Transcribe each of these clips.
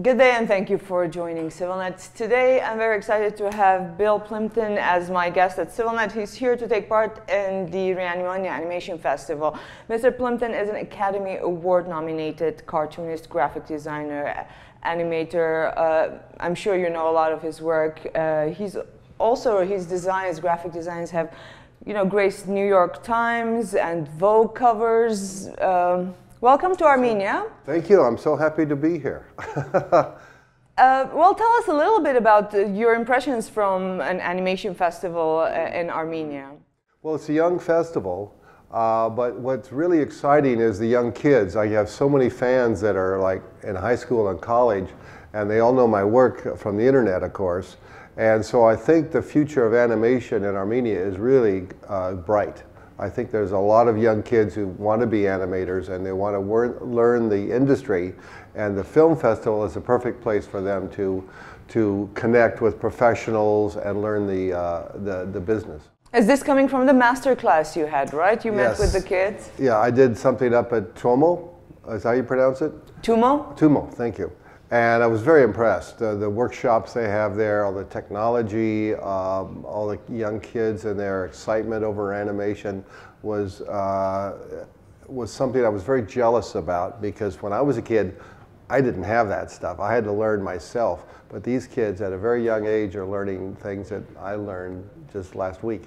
Good day and thank you for joining CivilNet. Today I'm very excited to have Bill Plympton as my guest at CivilNet. He's here to take part in the ReAnimania Animation Festival. Mr. Plympton is an Academy Award nominated cartoonist, graphic designer, animator. I'm sure you know a lot of his work. His graphic designs have, graced New York Times and Vogue covers. Welcome to Armenia. Thank you. I'm so happy to be here. Well, tell us a little bit about your impressions from an animation festival in Armenia. Well, it's a young festival, but what's really exciting is the young kids. I have so many fans that are like in high school and college, and they all know my work from the internet, of course. And so I think the future of animation in Armenia is really bright. I think there's a lot of young kids who want to be animators and they want to learn the industry, and the film festival is a perfect place for them to connect with professionals and learn the business. Is this coming from the master class you had, right? You met with the kids? Yeah, I did something up at Tuomo. Is that how you pronounce it? Tuomo? Tuomo, thank you. And I was very impressed. The workshops they have there, all the technology, all the young kids and their excitement over animation was something I was very jealous about, because when I was a kid, I didn't have that stuff. I had to learn myself. But these kids at a very young age are learning things that I learned just last week.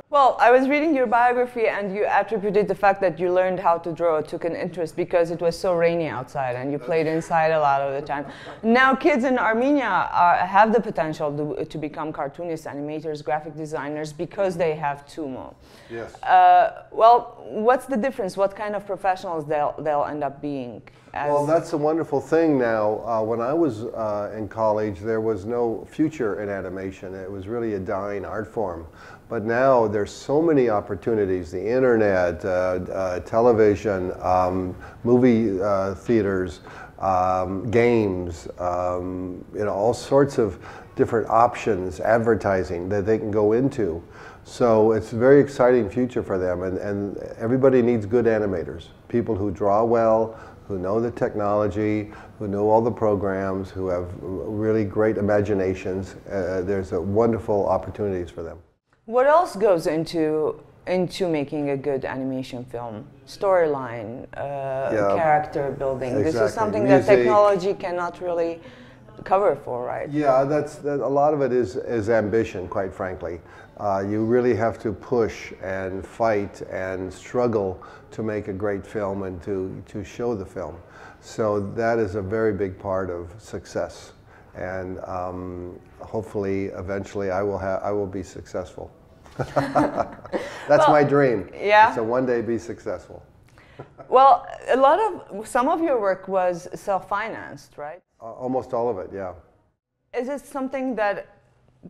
Well, I was reading your biography and you attributed the fact that you learned how to draw, took an interest because it was so rainy outside and you played inside a lot of the time. Now kids in Armenia have the potential to become cartoonists, animators, graphic designers because they have Tuomo. Yes. Well, what's the difference? What kind of professionals they'll end up being? Well, that's a wonderful thing now. When I was in college, there was no future in animation. It was really a dying art form. But now there's so many opportunities: the internet, television, movie theaters, games, all sorts of different options, advertising that they can go into. So it's a very exciting future for them, and everybody needs good animators, people who draw well, who know the technology, who know all the programs, who have really great imaginations. There's wonderful opportunities for them. What else goes into making a good animation film? Storyline, character building. Exactly. This is something Music. that technology cannot really cover for, right? Yeah, a lot of it is ambition, quite frankly. You really have to push and fight and struggle to make a great film and to show the film. So that is a very big part of success. And hopefully, eventually, I will be successful. That's my dream. Yeah. So one day be successful. Well, some of your work was self-financed, right? Almost all of it, yeah. Is it something that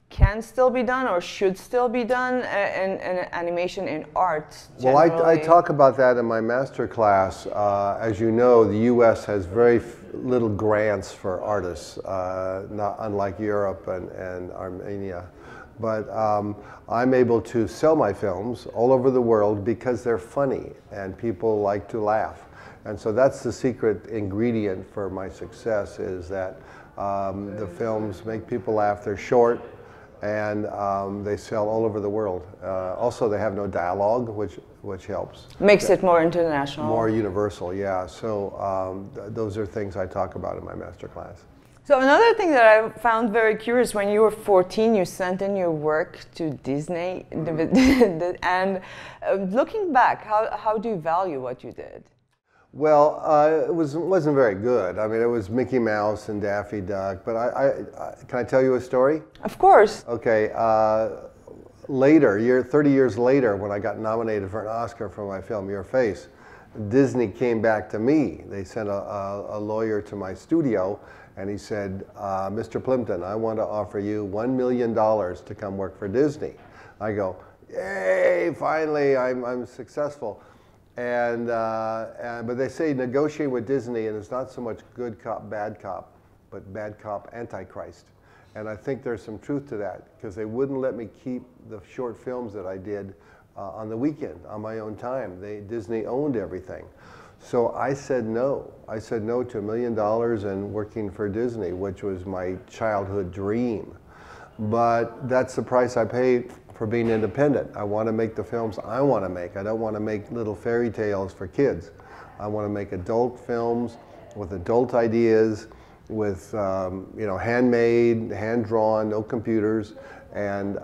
can still be done or should still be done in animation in art generally? Well, I talk about that in my master class. As you know, the U.S. has very little grants for artists, not unlike Europe and Armenia. But I'm able to sell my films all over the world because they're funny and people like to laugh. And so that's the secret ingredient for my success, is that the films make people laugh. They're short, and they sell all over the world. Also, they have no dialogue, which helps. Makes it more international. More universal, yeah. So those are things I talk about in my master class. So another thing that I found very curious, when you were 14, you sent in your work to Disney. And looking back, how do you value what you did? Well, it wasn't very good. I mean, it was Mickey Mouse and Daffy Duck, but can I tell you a story? Of course. Okay, 30 years later, when I got nominated for an Oscar for my film, Your Face, Disney came back to me. They sent a lawyer to my studio, and he said, Mr. Plympton, I want to offer you $1 million to come work for Disney. I go, yay, finally, I'm successful. But they say negotiate with Disney, and it's not so much good cop, but bad cop, antichrist. And I think there's some truth to that, because they wouldn't let me keep the short films that I did on the weekend, on my own time. Disney owned everything. So I said no. I said no to $1 million and working for Disney, which was my childhood dream. But that's the price I paid for being independent. I want to make the films I want to make. I don't want to make little fairy tales for kids. I want to make adult films with adult ideas, with you know, handmade, hand-drawn, no computers, and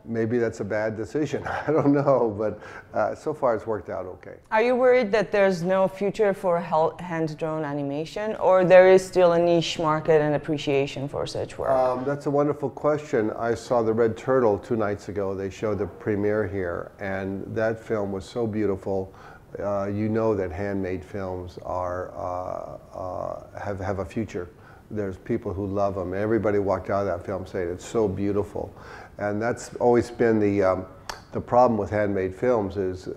maybe that's a bad decision. I don't know, but so far it's worked out okay. Are you worried that there's no future for hand-drawn animation, or there is still a niche market and appreciation for such work? That's a wonderful question. I saw The Red Turtle 2 nights ago. They showed the premiere here, and that film was so beautiful. You know that handmade films are, have a future. There's people who love them. Everybody walked out of that film saying it's so beautiful. And that's always been the problem with handmade films is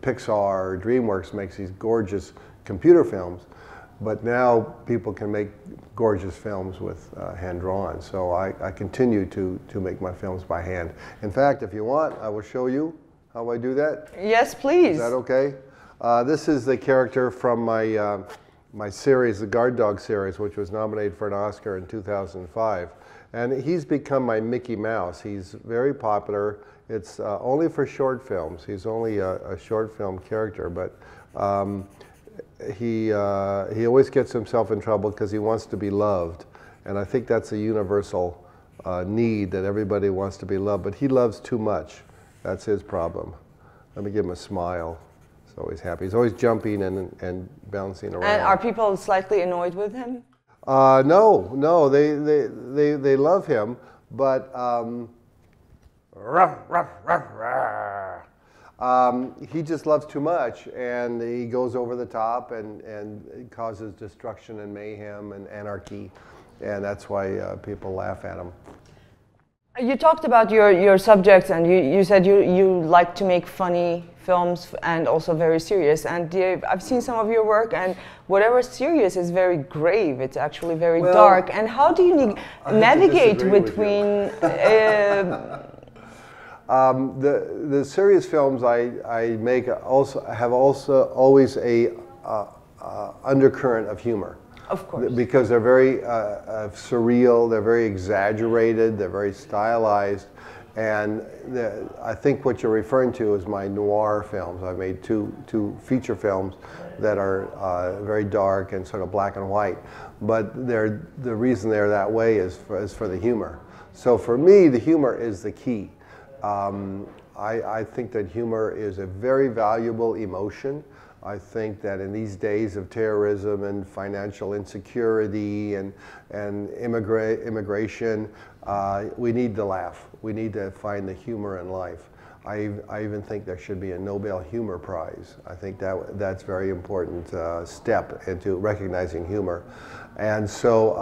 Pixar or DreamWorks makes these gorgeous computer films, but now people can make gorgeous films with hand-drawn. So I continue to make my films by hand. In fact, if you want, I will show you how I do that. Yes, please. Is that okay? This is the character from my series, the Guard Dog series, which was nominated for an Oscar in 2005. And he's become my Mickey Mouse. He's very popular. It's only for short films. He's only a short film character, but he always gets himself in trouble because he wants to be loved. And I think that's a universal need, that everybody wants to be loved, but he loves too much. That's his problem. Let me give him a smile. He's always happy. He's always jumping and bouncing around. And are people slightly annoyed with him? No, they love him, but he just loves too much, and he goes over the top and it causes destruction and mayhem and anarchy, and that's why people laugh at him. You talked about your subjects, and you said you like to make funny films and also very serious. And I've seen some of your work, and whatever serious is very grave. It's actually very dark. And how do you navigate between? The serious films I make have always a undercurrent of humor. Of course. Because they're very surreal, they're very exaggerated, they're very stylized, and I think what you're referring to is my noir films. I've made two feature films that are very dark and sort of black and white, but the reason they're that way is for the humor. So for me, the humor is the key. I think that humor is a very valuable emotion. I think that in these days of terrorism and financial insecurity and immigration, we need to laugh. We need to find the humor in life. I even think there should be a Nobel Humor Prize. I think that's a very important step into recognizing humor. And so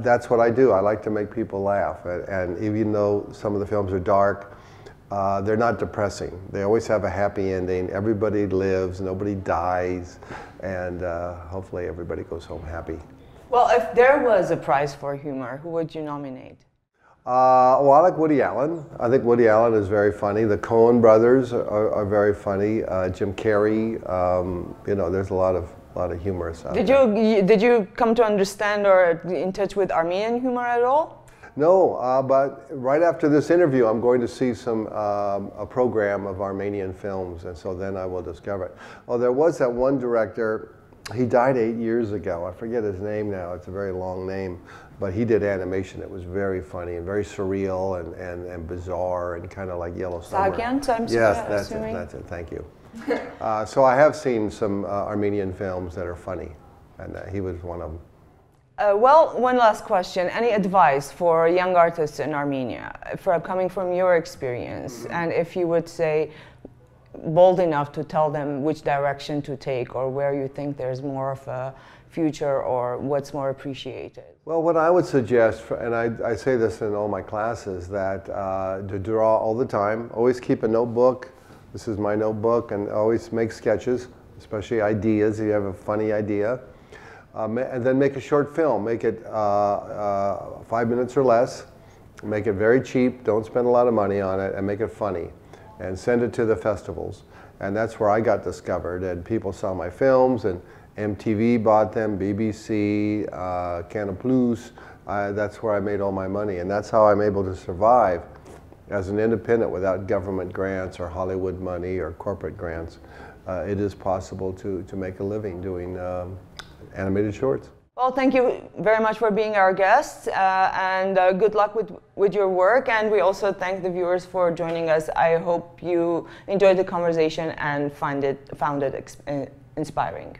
that's what I do. I like to make people laugh. And even though some of the films are dark, they're not depressing. They always have a happy ending. Everybody lives, nobody dies, and hopefully everybody goes home happy. Well, if there was a prize for humor, who would you nominate? Well, I like Woody Allen. I think Woody Allen is very funny. The Coen brothers are very funny. Jim Carrey, you know, there's a lot of humorous out there. Did you come to understand or in touch with Armenian humor at all? No, but right after this interview, I'm going to see a program of Armenian films, and so then I will discover it. Oh, there was that one director, he died 8 years ago. I forget his name now, it's a very long name, but he did animation. It was very funny and very surreal and bizarre and kind of like Yellow Summer. Yes, that's it, thank you. So I have seen some Armenian films that are funny, and he was one of them. Well, one last question. Any advice for young artists in Armenia, coming from your experience, and if you would say bold enough to tell them which direction to take or where you think there's more of a future or what's more appreciated? Well, what I would suggest, and I say this in all my classes, that to draw all the time, always keep a notebook. This is my notebook, and always make sketches, especially ideas. If you have a funny idea. And then make a short film. Make it 5 minutes or less. Make it very cheap. Don't spend a lot of money on it, and make it funny. And send it to the festivals. And that's where I got discovered, and people saw my films, and MTV bought them, BBC, Canal Plus. That's where I made all my money, and that's how I'm able to survive as an independent without government grants or Hollywood money or corporate grants. It is possible to make a living doing animated shorts. Well, thank you very much for being our guest, and good luck with your work. And we also thank the viewers for joining us. I hope you enjoyed the conversation and found it inspiring.